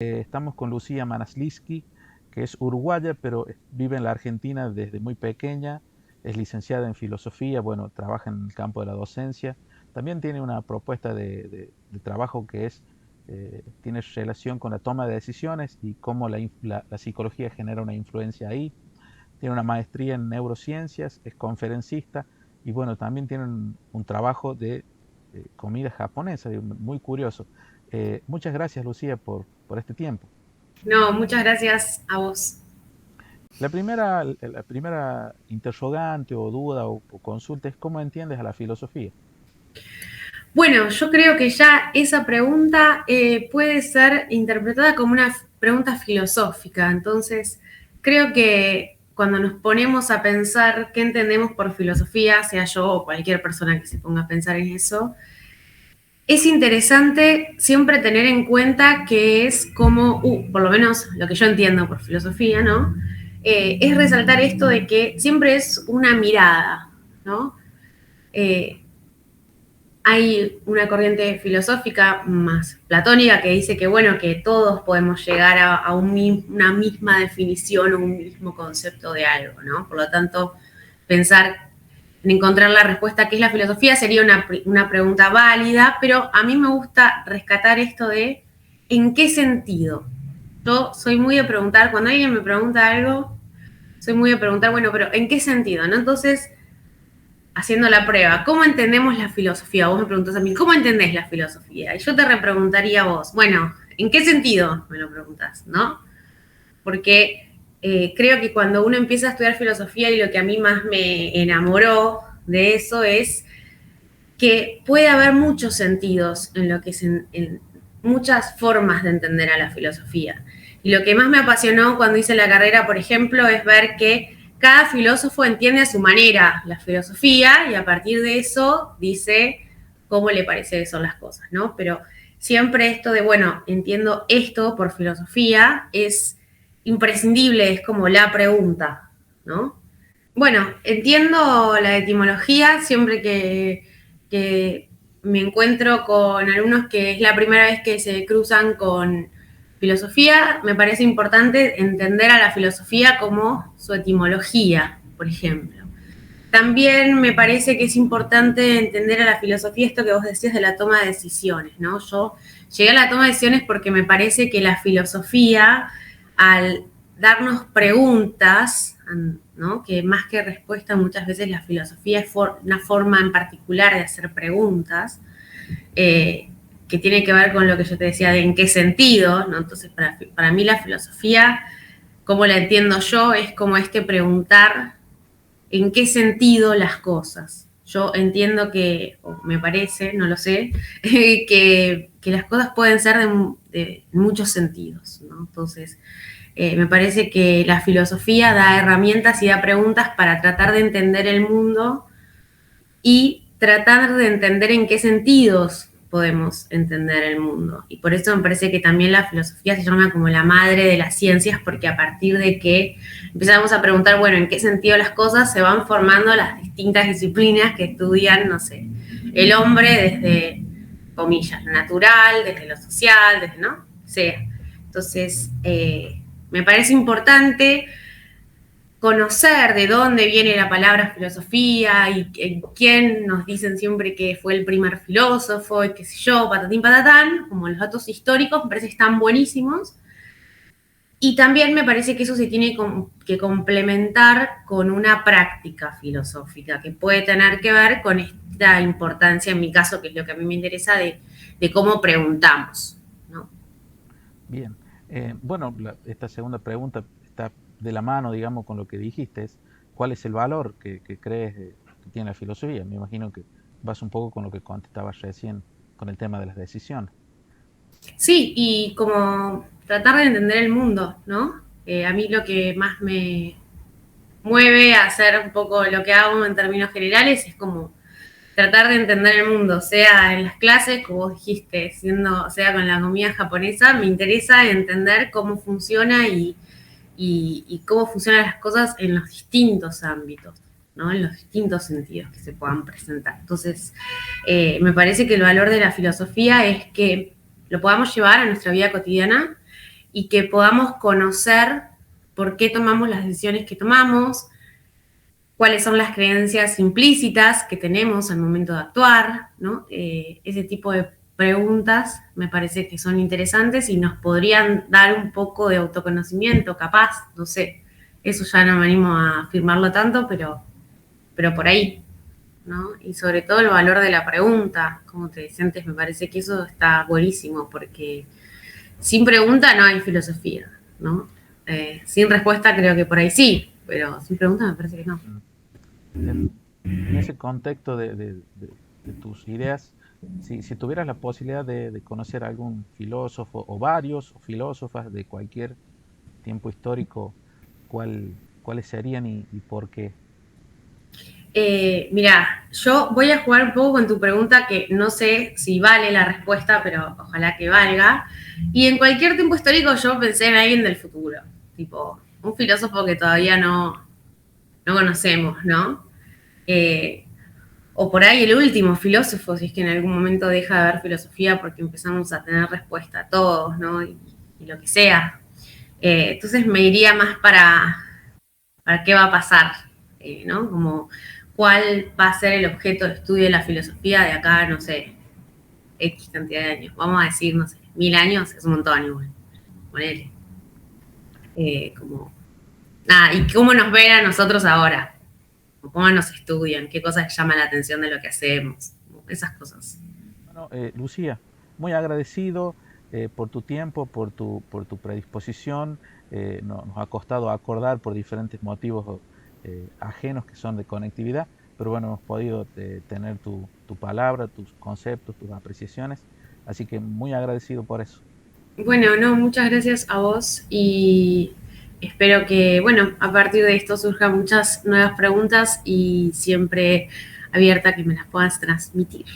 Estamos con Lucía Manasliski, que es uruguaya, pero vive en la Argentina desde muy pequeña, es licenciada en filosofía, bueno, trabaja en el campo de la docencia, también tiene una propuesta de trabajo que tiene relación con la toma de decisiones y cómo la psicología genera una influencia ahí. Tiene una maestría en neurociencias, es conferencista y bueno, también tiene un trabajo de comida japonesa, muy curioso. Muchas gracias, Lucía, por este tiempo. No, muchas gracias a vos. La primera interrogante o duda o consulta es cómo entiendes a la filosofía. Bueno, yo creo que ya esa pregunta puede ser interpretada como una pregunta filosófica. Entonces, creo que cuando nos ponemos a pensar qué entendemos por filosofía, sea yo o cualquier persona que se ponga a pensar en eso, es interesante siempre tener en cuenta que es como, por lo menos lo que yo entiendo por filosofía, ¿no? Es resaltar esto de que siempre es una mirada, ¿no? Eh, Hay una corriente filosófica más platónica que dice que, bueno, que todos podemos llegar a una misma definición o un mismo concepto de algo, ¿no? Por lo tanto, pensar en encontrar la respuesta que es la filosofía sería una pregunta válida, pero a mí me gusta rescatar esto de ¿en qué sentido? Yo soy muy de preguntar, cuando alguien me pregunta algo, soy muy de preguntar, bueno, pero ¿en qué sentido? ¿No? Entonces, haciendo la prueba, ¿cómo entendemos la filosofía? Vos me preguntás a mí, ¿cómo entendés la filosofía? Y yo te repreguntaría a vos, bueno, ¿en qué sentido me lo preguntás? ¿No? Porque creo que cuando uno empieza a estudiar filosofía y lo que a mí más me enamoró de eso es que puede haber muchos sentidos en lo que es en muchas formas de entender a la filosofía. Y lo que más me apasionó cuando hice la carrera, por ejemplo, es ver que cada filósofo entiende a su manera la filosofía y a partir de eso dice cómo le parece que son las cosas, ¿no? Pero siempre esto de, bueno, entiendo esto por filosofía es imprescindible, es como la pregunta, ¿no? Bueno, entiendo la etimología siempre que me encuentro con alumnos que es la primera vez que se cruzan con filosofía. Me parece importante entender a la filosofía como su etimología, por ejemplo. También me parece que es importante entender a la filosofía esto que vos decías de la toma de decisiones, ¿no? Yo llegué a la toma de decisiones porque me parece que la filosofía, al darnos preguntas, ¿no? Que más que respuesta muchas veces la filosofía es una forma en particular de hacer preguntas, que tiene que ver con lo que yo te decía de en qué sentido, ¿no? Entonces, para mí la filosofía, como la entiendo yo, es como este preguntar en qué sentido las cosas. Yo entiendo que, o me parece, no lo sé, que las cosas pueden ser de muchos sentidos, ¿no? Entonces, me parece que la filosofía da herramientas y da preguntas para tratar de entender el mundo y tratar de entender en qué sentidos podemos entender el mundo. Y por eso me parece que también la filosofía se llama como la madre de las ciencias, porque a partir de que empezamos a preguntar, bueno, en qué sentido las cosas, se van formando las distintas disciplinas que estudian, no sé, el hombre desde, comillas, lo natural, desde lo social, desde, ¿no? O sea, entonces, me parece importante conocer de dónde viene la palabra filosofía y quién nos dicen siempre que fue el primer filósofo y qué sé yo, patatín patatán, como los datos históricos, me parece que están buenísimos. Y también me parece que eso se tiene que complementar con una práctica filosófica que puede tener que ver con esta importancia, en mi caso, que es lo que a mí me interesa, de cómo preguntamos, ¿no? Bien. Bueno, esta segunda pregunta está de la mano, digamos, con lo que dijiste. ¿Cuál es el valor que crees que tiene la filosofía? Me imagino que vas un poco con lo que contestabas recién con el tema de las decisiones. Sí, y como tratar de entender el mundo, ¿no? A mí lo que más me mueve a hacer un poco lo que hago en términos generales es como tratar de entender el mundo, sea en las clases, como vos dijiste, sea con la comida japonesa, me interesa entender cómo funciona y cómo funcionan las cosas en los distintos ámbitos, ¿no? En los distintos sentidos que se puedan presentar. Entonces, me parece que el valor de la filosofía es que lo podamos llevar a nuestra vida cotidiana y que podamos conocer por qué tomamos las decisiones que tomamos, cuáles son las creencias implícitas que tenemos al momento de actuar, ¿no? Ese tipo de preguntas me parece que son interesantes y nos podrían dar un poco de autoconocimiento, capaz, no sé, eso ya no me animo a afirmarlo tanto, pero por ahí, ¿no? Y sobre todo el valor de la pregunta, como te decía antes, me parece que eso está buenísimo, porque sin pregunta no hay filosofía, ¿no? Sin respuesta creo que por ahí sí, pero sin pregunta me parece que no. En ese contexto de tus ideas, si tuvieras la posibilidad de conocer a algún filósofo o varios o filósofas de cualquier tiempo histórico, ¿cuáles serían y por qué? Mira, yo voy a jugar un poco con tu pregunta que no sé si vale la respuesta, pero ojalá que valga. Y en cualquier tiempo histórico yo pensé en alguien del futuro, tipo un filósofo que todavía no conocemos, ¿no? Eh, o por ahí el último filósofo, si es que en algún momento deja de haber filosofía porque empezamos a tener respuesta a todos, ¿no? Y lo que sea. Entonces me iría más para qué va a pasar, ¿no? Como cuál va a ser el objeto de estudio de la filosofía de acá, no sé, X cantidad de años. Vamos a decir, no sé, 1000 años es un montón igual. Ponele. Como, nada, y cómo nos ven a nosotros ahora. Cómo nos estudian, qué cosas llaman la atención de lo que hacemos. Esas cosas. Bueno, Lucía, muy agradecido por tu tiempo, por tu predisposición. Nos ha costado acordar por diferentes motivos ajenos que son de conectividad, pero bueno, hemos podido tener tu palabra, tus conceptos, tus apreciaciones, así que muy agradecido por eso. Bueno, no, muchas gracias a vos y espero que, bueno, a partir de esto surjan muchas nuevas preguntas y siempre abierta a que me las puedas transmitir.